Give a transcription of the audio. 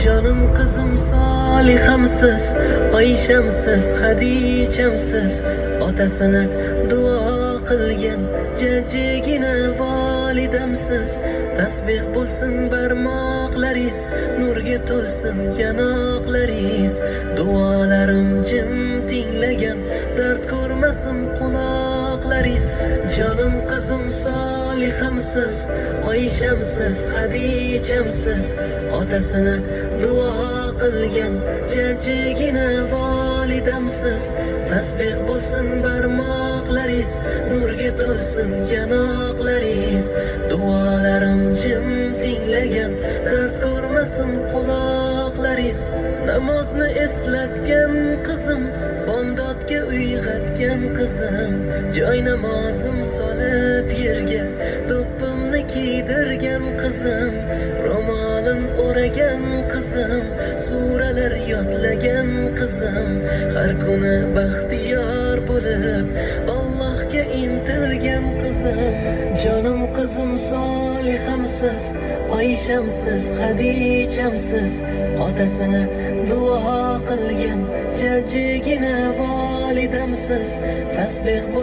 Canım kızım Solihamsiz, Oyshamsiz, Hadichamsiz, otasini duo qilgan jajjigina volidamsiz. Tasbih bo'lsin barmoqlaringiz, nurga to'lsin yanoqlaringiz. Duolarim jim tinglagan, dard ko'rmasin quloqlaringiz. Jonim qizim Solihamsiz, Oyshamsiz, Hadichamsiz, otasini duo qilgan jajjigina volidamsiz. Tasbih bo'lsin barmoqlaringiz, nurga to'lsin yanoqlaringiz. Duolarim jim tinglagan, dard ko'rmasin quloqlaringiz. Namozni eslatgan qizim, bomdodga uyg'otgan qizim, joy namozim solib yerga do'ppimni kiydirgan qizim, ro'molim o'ragan qizim, suralar yodlagan qizim, har kuni baxtiyor bo'lib Allohga intilgan qizim. Jonim qizim Solihamsiz, Oyshamsiz, Hadichamsiz, otasini duo qilgan jajjigina volidamsiz. Tasbih bo'lsin